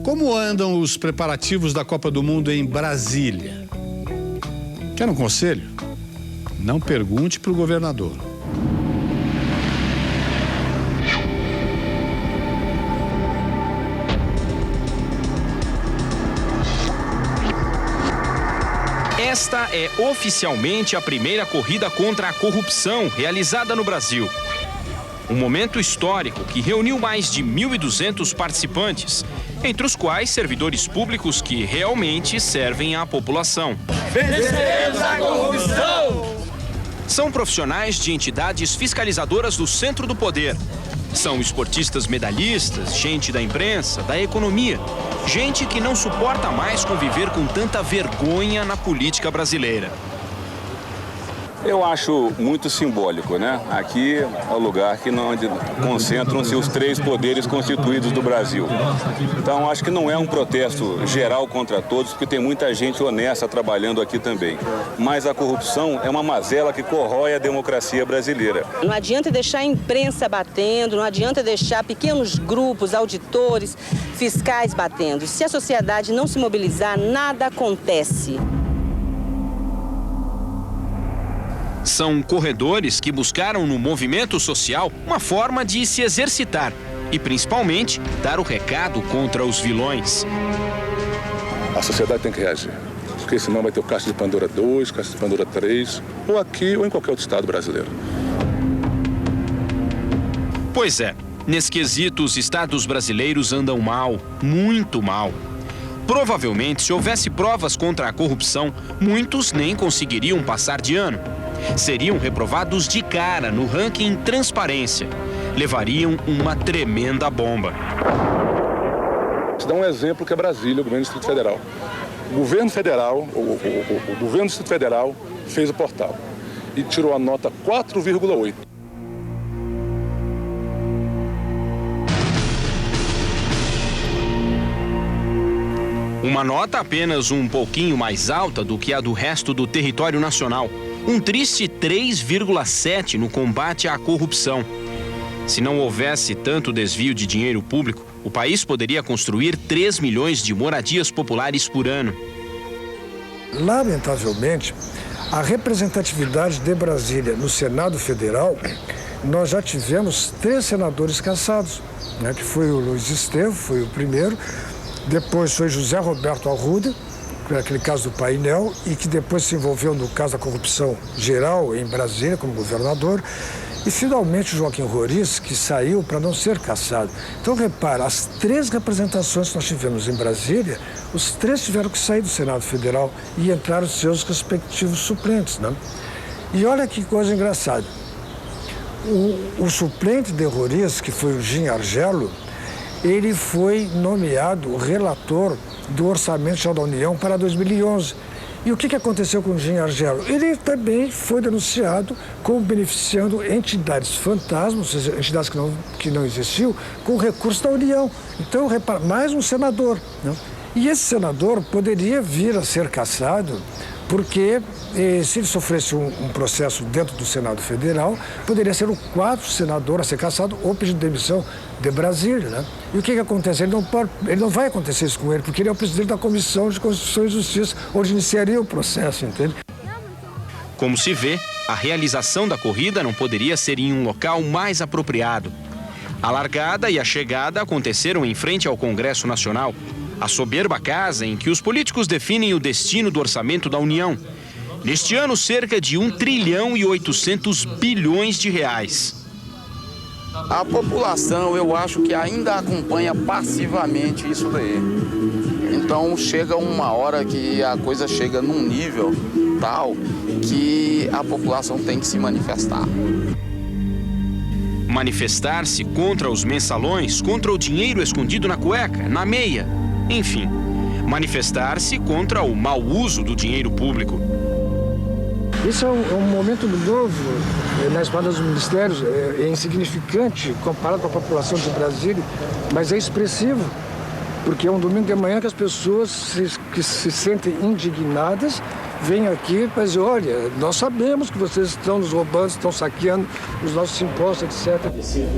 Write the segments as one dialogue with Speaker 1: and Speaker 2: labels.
Speaker 1: Como andam os preparativos da Copa do Mundo em Brasília? Quer um conselho? Não pergunte para o governador.
Speaker 2: Esta é oficialmente a primeira corrida contra a corrupção realizada no Brasil. Um momento histórico que reuniu mais de 1.200 participantes, entre os quais servidores públicos que realmente servem à população.
Speaker 3: Venceremos a corrupção!
Speaker 2: São profissionais de entidades fiscalizadoras do centro do poder. São esportistas medalhistas, gente da imprensa, da economia. Gente que não suporta mais conviver com tanta vergonha na política brasileira.
Speaker 4: Eu acho muito simbólico, né? Aqui é o lugar onde concentram-se os três poderes constituídos do Brasil. Então, acho que não é um protesto geral contra todos, porque tem muita gente honesta trabalhando aqui também. Mas a corrupção é uma mazela que corrói a democracia brasileira.
Speaker 5: Não adianta deixar a imprensa batendo, não adianta deixar pequenos grupos, auditores, fiscais batendo. Se a sociedade não se mobilizar, nada acontece.
Speaker 2: São corredores que buscaram no movimento social uma forma de se exercitar e, principalmente, dar o recado contra os vilões.
Speaker 6: A sociedade tem que reagir, porque senão vai ter o Caixa de Pandora 2, Caixa de Pandora 3, ou aqui ou em qualquer outro estado brasileiro.
Speaker 2: Pois é, nesse quesito os estados brasileiros andam mal, muito mal. Provavelmente, se houvesse provas contra a corrupção, muitos nem conseguiriam passar de ano. Seriam reprovados de cara no ranking Transparência. Levariam uma tremenda bomba.
Speaker 6: Vou te dar um exemplo que é Brasília, o governo do Distrito Federal. O governo federal, o governo do Distrito Federal fez o portal e tirou a nota 4,8.
Speaker 2: Uma nota apenas um pouquinho mais alta do que a do resto do território nacional. Um triste 3,7 no combate à corrupção. Se não houvesse tanto desvio de dinheiro público, o país poderia construir 3 milhões de moradias populares por ano.
Speaker 7: Lamentavelmente, a representatividade de Brasília no Senado Federal, nós já tivemos 3 senadores cassados, né, que foi o Luiz Estevam, foi o primeiro, depois foi José Roberto Arruda, aquele caso do painel, e que depois se envolveu no caso da corrupção geral em Brasília como governador, e finalmente o Joaquim Roriz, que saiu para não ser cassado. Então, repara, as 3 representações que nós tivemos em Brasília, os 3 tiveram que sair do Senado Federal e entrar os seus respectivos suplentes, né? E olha que coisa engraçada. O suplente de Roriz, que foi o Jim Argelo, ele foi nomeado relator do Orçamento Geral da União para 2011. E o que aconteceu com o Jim Argelo? Ele também foi denunciado como beneficiando entidades fantasmas, ou seja, entidades que não existiam, com recursos da União. Então, repara, mais um senador, né? E esse senador poderia vir a ser cassado, porque se ele sofresse um processo dentro do Senado Federal, poderia ser o 4º senador a ser cassado ou pedir demissão de Brasília, né? E o que acontece? Ele não vai acontecer isso com ele, porque ele é o presidente da Comissão de Constituição e Justiça, onde iniciaria o processo, entende?
Speaker 2: Como se vê, a realização da corrida não poderia ser em um local mais apropriado. A largada e a chegada aconteceram em frente ao Congresso Nacional, a soberba casa em que os políticos definem o destino do orçamento da União. Neste ano, cerca de 1 trilhão e 800 bilhões de reais.
Speaker 8: A população, eu acho que ainda acompanha passivamente isso daí. Então, chega uma hora que a coisa chega num nível tal que a população tem que se manifestar.
Speaker 2: Manifestar-se contra os mensalões, contra o dinheiro escondido na cueca, na meia. Enfim, manifestar-se contra o mau uso do dinheiro público.
Speaker 7: Isso é um momento novo na história dos ministérios, é insignificante comparado com a população de Brasília, mas é expressivo, porque é um domingo de manhã que as pessoas que se sentem indignadas vêm aqui para dizer, olha, nós sabemos que vocês estão nos roubando, estão saqueando os nossos impostos, etc.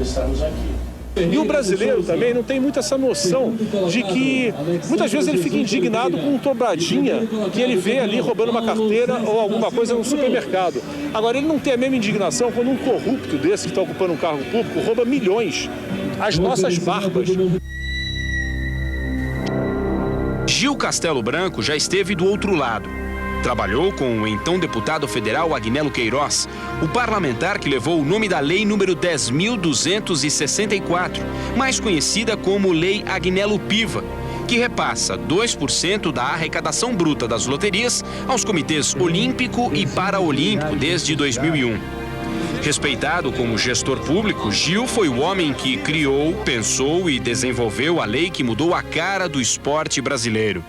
Speaker 9: Estamos aqui. E o brasileiro também não tem muito essa noção de que muitas vezes ele fica indignado com um dobradinha que ele vê ali roubando uma carteira ou alguma coisa no supermercado. Agora, ele não tem a mesma indignação quando um corrupto desse que está ocupando um cargo público rouba milhões às nossas barbas.
Speaker 2: Gil Castelo Branco já esteve do outro lado. Trabalhou com o então deputado federal Agnello Queiroz, o parlamentar que levou o nome da Lei número 10.264, mais conhecida como Lei Agnello Piva, que repassa 2% da arrecadação bruta das loterias aos comitês olímpico e paraolímpico desde 2001. Respeitado como gestor público, Gil foi o homem que criou, pensou e desenvolveu a lei que mudou a cara do esporte brasileiro.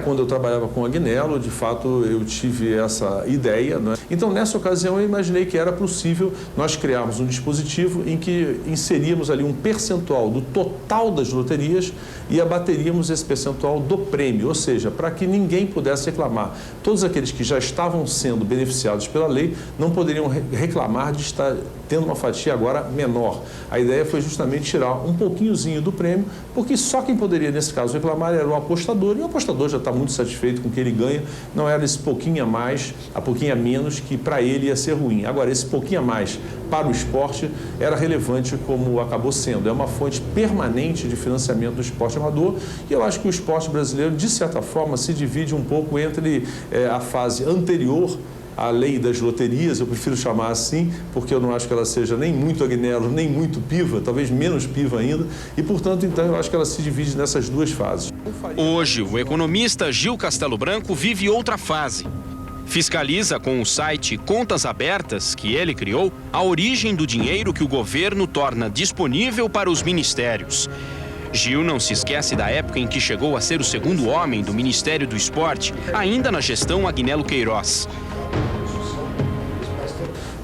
Speaker 10: Quando eu trabalhava com o Agnello, de fato, eu tive essa ideia, né? Então, nessa ocasião, eu imaginei que era possível nós criarmos um dispositivo em que inseríamos ali um percentual do total das loterias e abateríamos esse percentual do prêmio, ou seja, para que ninguém pudesse reclamar. Todos aqueles que já estavam sendo beneficiados pela lei não poderiam reclamar de estar tendo uma fatia agora menor. A ideia foi justamente tirar um pouquinhozinho do prêmio, porque só quem poderia, nesse caso, reclamar era o apostador, e o apostador já está muito satisfeito com o que ele ganha, não era esse pouquinho a mais, a pouquinho a menos, que para ele ia ser ruim. Agora, esse pouquinho a mais para o esporte era relevante como acabou sendo. É uma fonte permanente de financiamento do esporte amador, e eu acho que o esporte brasileiro, de certa forma, se divide um pouco entre a fase anterior à lei das loterias, eu prefiro chamar assim, porque eu não acho que ela seja nem muito Agnello, nem muito Piva, talvez menos Piva ainda, e, portanto, então, eu acho que ela se divide nessas duas fases.
Speaker 2: Hoje, o economista Gil Castelo Branco vive outra fase. Fiscaliza com o site Contas Abertas, que ele criou, a origem do dinheiro que o governo torna disponível para os ministérios. Gil não se esquece da época em que chegou a ser o segundo homem do Ministério do Esporte, ainda na gestão Agnello Queiroz.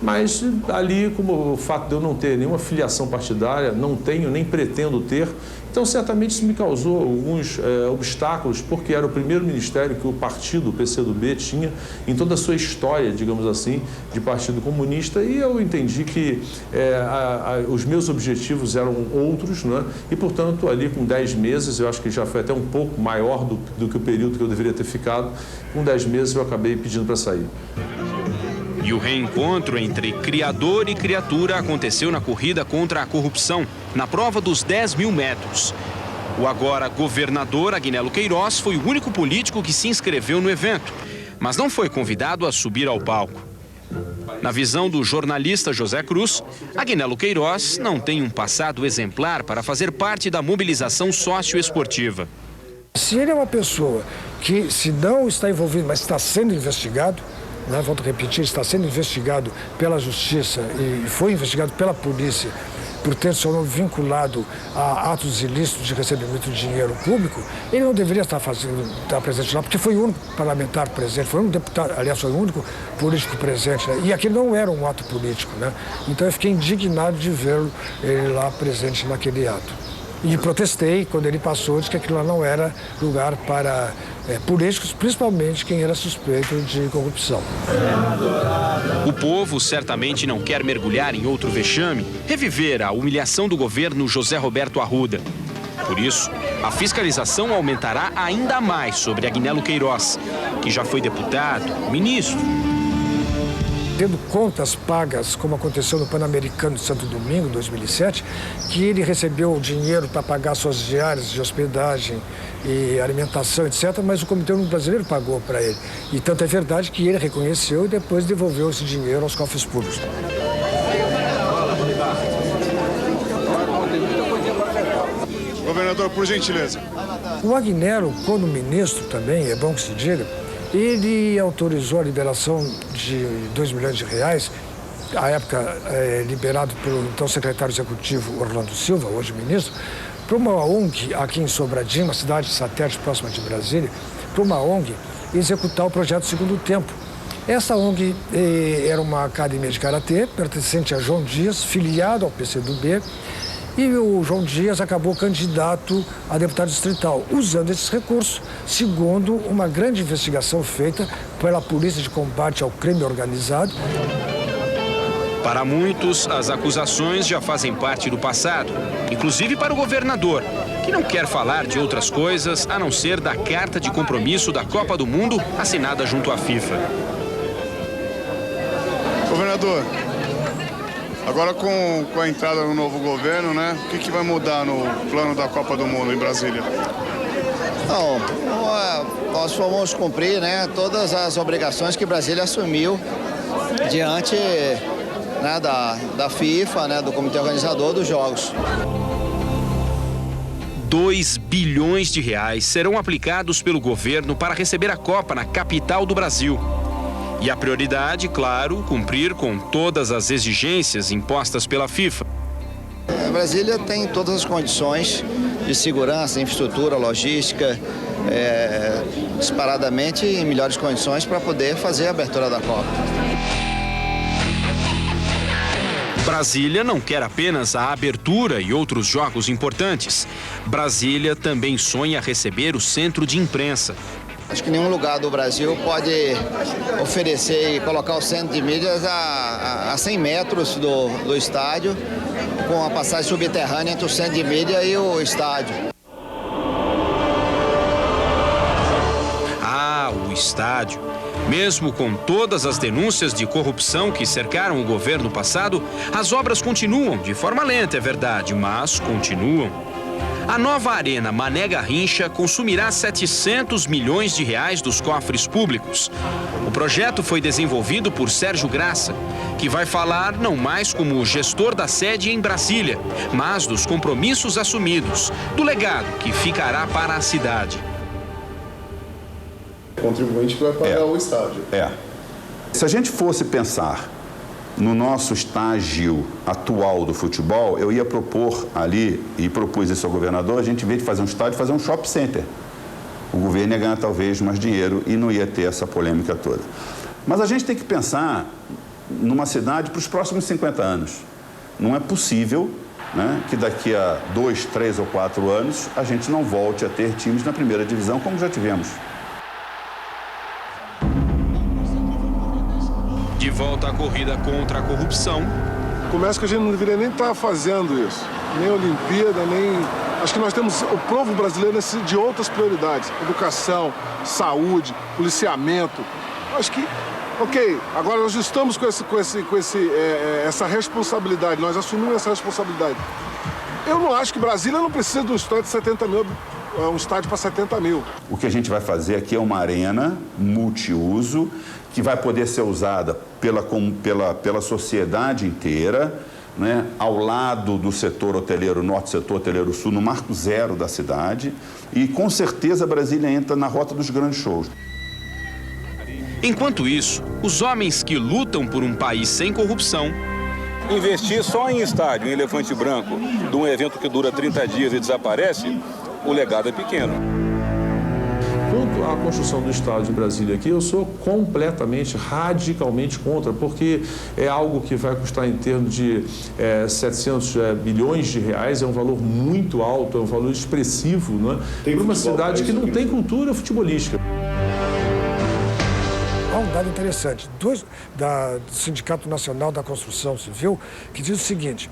Speaker 10: Mas ali, como o fato de eu não ter nenhuma filiação partidária, não tenho nem pretendo ter, então certamente isso me causou alguns obstáculos, porque era o primeiro ministério que o partido, o PCdoB, tinha em toda a sua história, digamos assim, de Partido Comunista, e eu entendi que os meus objetivos eram outros, né? E, portanto, ali com 10 meses, eu acho que já foi até um pouco maior do que o período que eu deveria ter ficado, com 10 meses eu acabei pedindo para sair.
Speaker 2: E o reencontro entre criador e criatura aconteceu na corrida contra a corrupção, na prova dos 10.000 metros. O agora governador Agnello Queiroz foi o único político que se inscreveu no evento, mas não foi convidado a subir ao palco. Na visão do jornalista José Cruz, Agnello Queiroz não tem um passado exemplar para fazer parte da mobilização socioesportiva.
Speaker 7: Se ele é uma pessoa que, se não está envolvido, mas está sendo investigado, volto a repetir, está sendo investigado pela Justiça e foi investigado pela polícia por ter seu nome vinculado a atos ilícitos de recebimento de dinheiro público, ele não deveria estar presente lá, porque foi o único parlamentar presente, foi um deputado, aliás, foi o único político presente, né? E aquilo não era um ato político, né? Então eu fiquei indignado de vê-lo ele lá presente naquele ato. E protestei quando ele passou, disse que aquilo lá não era lugar para políticos, principalmente quem era suspeito de corrupção.
Speaker 2: O povo certamente não quer mergulhar em outro vexame, reviver a humilhação do governo José Roberto Arruda. Por isso, a fiscalização aumentará ainda mais sobre Agnello Queiroz, que já foi deputado, ministro.
Speaker 7: Tendo contas pagas, como aconteceu no Pan-Americano de Santo Domingo, em 2007, que ele recebeu dinheiro para pagar suas diárias de hospedagem e alimentação, etc., mas o Comitê Olímpico Brasileiro pagou para ele. E tanto é verdade que ele reconheceu e depois devolveu esse dinheiro aos cofres públicos.
Speaker 11: Governador, por gentileza.
Speaker 7: O Agnello, quando ministro também, é bom que se diga, ele autorizou a liberação de 2 milhões de reais, à época liberado pelo então secretário executivo Orlando Silva, hoje ministro, para uma ONG aqui em Sobradinho, uma cidade satélite próxima de Brasília, para uma ONG executar o projeto Segundo Tempo. Essa ONG era uma academia de karatê pertencente a João Dias, filiado ao PCdoB, e o João Dias acabou candidato a deputado distrital, usando esses recursos, segundo uma grande investigação feita pela Polícia de Combate ao Crime Organizado.
Speaker 2: Para muitos, as acusações já fazem parte do passado, inclusive para o governador, que não quer falar de outras coisas a não ser da carta de compromisso da Copa do Mundo assinada junto à FIFA.
Speaker 11: Governador, agora com a entrada no novo governo, né? O que vai mudar no plano da Copa do Mundo em Brasília?
Speaker 12: Não, nós vamos cumprir, né, todas as obrigações que Brasília assumiu diante, né, da FIFA, né, do comitê organizador dos Jogos.
Speaker 2: 2 bilhões de reais serão aplicados pelo governo para receber a Copa na capital do Brasil. E a prioridade, claro, cumprir com todas as exigências impostas pela FIFA.
Speaker 12: Brasília tem todas as condições de segurança, infraestrutura, logística, disparadamente em melhores condições para poder fazer a abertura da Copa.
Speaker 2: Brasília não quer apenas a abertura e outros jogos importantes. Brasília também sonha receber o centro de imprensa.
Speaker 12: Acho que nenhum lugar do Brasil pode oferecer e colocar o centro de mídias a 100 metros do estádio, com a passagem subterrânea entre o centro de mídia e o estádio.
Speaker 2: Ah, o estádio. Mesmo com todas as denúncias de corrupção que cercaram o governo passado, as obras continuam, de forma lenta, é verdade, mas continuam. A nova Arena Mané Garrincha consumirá 700 milhões de reais dos cofres públicos. O projeto foi desenvolvido por Sérgio Graça, que vai falar não mais como gestor da sede em Brasília, mas dos compromissos assumidos, do legado que ficará para a cidade.
Speaker 11: O contribuinte vai pagar o estádio.
Speaker 13: Se a gente fosse pensar no nosso estágio atual do futebol, eu ia propor ali, e propus isso ao governador, a gente, em vez de fazer um estádio, fazer um shopping center. O governo ia ganhar talvez mais dinheiro e não ia ter essa polêmica toda. Mas a gente tem que pensar numa cidade para os próximos 50 anos. Não é possível, né, que daqui a 2, 3 ou 4 anos a gente não volte a ter times na primeira divisão como já tivemos.
Speaker 2: De volta à corrida contra a corrupção.
Speaker 6: Começa que a gente não deveria nem estar fazendo isso. Nem Olimpíada, nem... Acho que nós temos o povo brasileiro de outras prioridades. Educação, saúde, policiamento. Acho que, ok, agora nós estamos com essa responsabilidade. Nós assumimos essa responsabilidade. Eu não acho que Brasília não precisa de um estádio de 70 mil, um estádio para 70 mil.
Speaker 13: O que a gente vai fazer aqui é uma arena multiuso que vai poder ser usada pela sociedade inteira, né, ao lado do setor hoteleiro norte, setor hoteleiro sul, no marco zero da cidade. E, com certeza, Brasília entra na rota dos grandes shows.
Speaker 2: Enquanto isso, os homens que lutam por um país sem corrupção...
Speaker 4: Investir só em estádio, em elefante branco, de um evento que dura 30 dias e desaparece, o legado é pequeno.
Speaker 10: Quanto à construção do estádio de Brasília aqui, eu sou completamente, radicalmente contra, porque é algo que vai custar em termos de 700 bilhões de reais, é um valor muito alto, é um valor expressivo, não é? Para uma cidade que não tem cultura futebolística.
Speaker 7: Há um dado interessante, do Sindicato Nacional da Construção Civil, que diz o seguinte: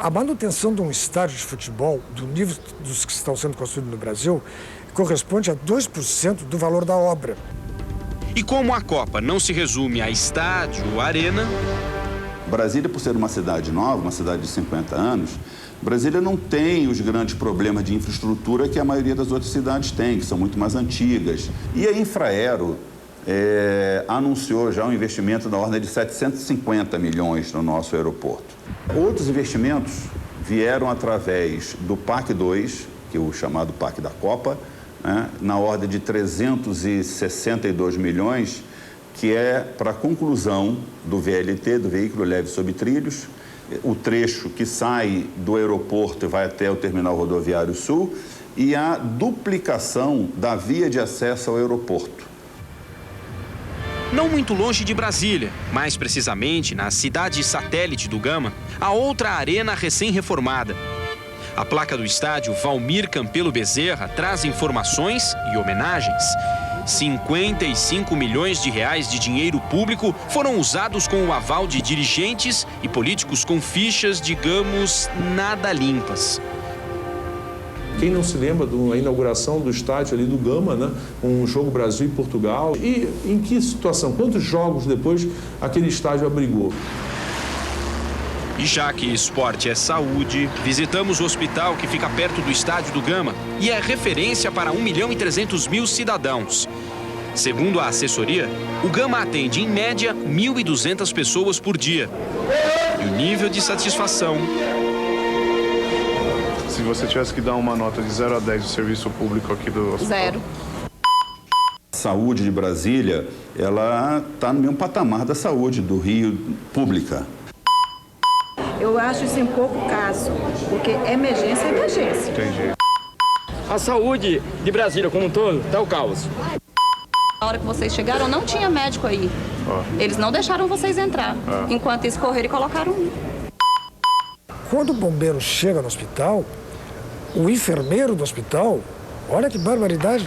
Speaker 7: a manutenção de um estádio de futebol, do nível dos que estão sendo construídos no Brasil, corresponde a 2% do valor da obra.
Speaker 2: E como a Copa não se resume a estádio ou arena...
Speaker 13: Brasília, por ser uma cidade nova, uma cidade de 50 anos, Brasília não tem os grandes problemas de infraestrutura que a maioria das outras cidades tem, que são muito mais antigas. E a Infraero anunciou já um investimento da ordem de 750 milhões no nosso aeroporto. Outros investimentos vieram através do PAC 2, que é o chamado PAC da Copa, né, na ordem de 362 milhões, que é para a conclusão do VLT, do veículo leve sob trilhos, o trecho que sai do aeroporto e vai até o terminal rodoviário sul, e a duplicação da via de acesso ao aeroporto.
Speaker 2: Não muito longe de Brasília, mais precisamente na cidade satélite do Gama, há outra arena recém-reformada. A placa do estádio Valmir Campelo Bezerra traz informações e homenagens. 55 milhões de reais de dinheiro público foram usados com o aval de dirigentes e políticos com fichas, digamos, nada limpas.
Speaker 10: Quem não se lembra da inauguração do estádio ali do Gama, né? Um jogo Brasil e Portugal. E em que situação? Quantos jogos depois aquele estádio abrigou?
Speaker 2: E já que esporte é saúde, visitamos o hospital que fica perto do estádio do Gama e é referência para 1.300.000 cidadãos. Segundo a assessoria, o Gama atende em média 1.200 pessoas por dia. E o nível de satisfação...
Speaker 11: Se você tivesse que dar uma nota de 0 a 10 do serviço público aqui do hospital...
Speaker 14: 0.
Speaker 13: A saúde de Brasília, ela está no mesmo patamar da saúde do Rio pública.
Speaker 14: Eu acho isso um pouco caso, porque emergência é emergência.
Speaker 11: Entendi.
Speaker 3: A saúde de Brasília como um todo está o caos.
Speaker 14: Na hora que vocês chegaram, não tinha médico aí. Eles não deixaram vocês entrar. Enquanto isso, correram e colocaram um.
Speaker 7: Quando o bombeiro chega no hospital, o enfermeiro do hospital, olha que barbaridade,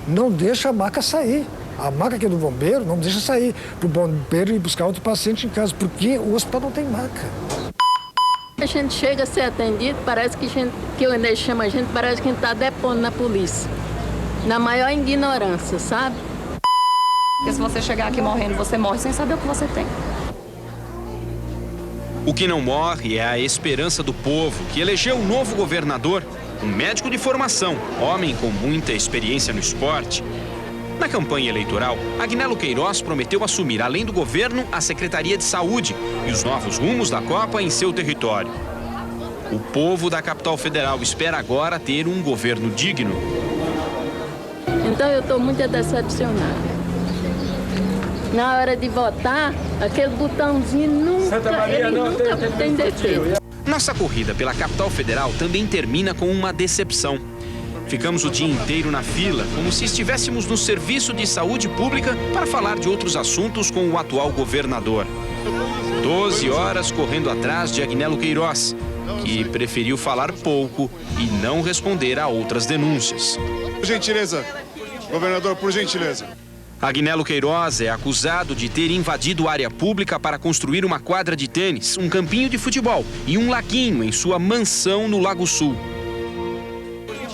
Speaker 7: não deixa a maca sair. A maca que é do bombeiro não deixa sair para o bombeiro ir buscar outro paciente em casa, porque o hospital não tem maca.
Speaker 15: A gente chega a ser atendido, parece que o Inês chama a gente, parece que a gente está depondo na polícia. Na maior ignorância, sabe?
Speaker 14: Porque se você chegar aqui morrendo, você morre sem saber o que você tem.
Speaker 2: O que não morre é a esperança do povo, que elegeu um novo governador, um médico de formação, homem com muita experiência no esporte. Na campanha eleitoral, Agnello Queiroz prometeu assumir, além do governo, a Secretaria de Saúde e os novos rumos da Copa em seu território. O povo da capital federal espera agora ter um governo digno.
Speaker 15: Então eu estou muito decepcionada. Na hora de votar, aquele botãozinho nunca tem defeito.
Speaker 2: Nossa corrida pela capital federal também termina com uma decepção. Ficamos o dia inteiro na fila, como se estivéssemos no serviço de saúde pública para falar de outros assuntos com o atual governador. 12 horas correndo atrás de Agnello Queiroz, que preferiu falar pouco e não responder a outras denúncias.
Speaker 11: Por gentileza, governador, por gentileza.
Speaker 2: Agnello Queiroz é acusado de ter invadido área pública para construir uma quadra de tênis, um campinho de futebol e um laguinho em sua mansão no Lago Sul.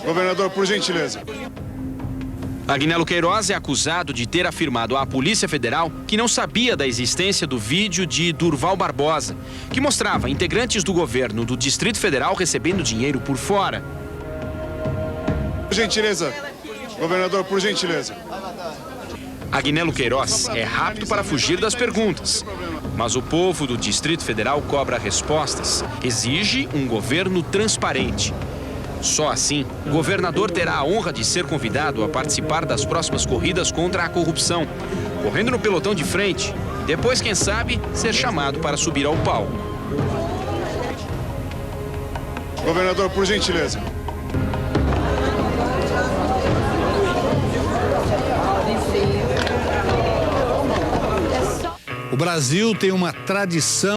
Speaker 11: Governador, por gentileza.
Speaker 2: Agnello Queiroz é acusado de ter afirmado à Polícia Federal que não sabia da existência do vídeo de Durval Barbosa, que mostrava integrantes do governo do Distrito Federal recebendo dinheiro por fora.
Speaker 11: Por gentileza. Governador, por gentileza.
Speaker 2: Agnello Queiroz é rápido para fugir das perguntas, mas o povo do Distrito Federal cobra respostas, exige um governo transparente. Só assim, o governador terá a honra de ser convidado a participar das próximas corridas contra a corrupção, correndo no pelotão de frente, e depois, quem sabe, ser chamado para subir ao palco.
Speaker 11: Governador, por gentileza.
Speaker 1: O Brasil tem uma tradição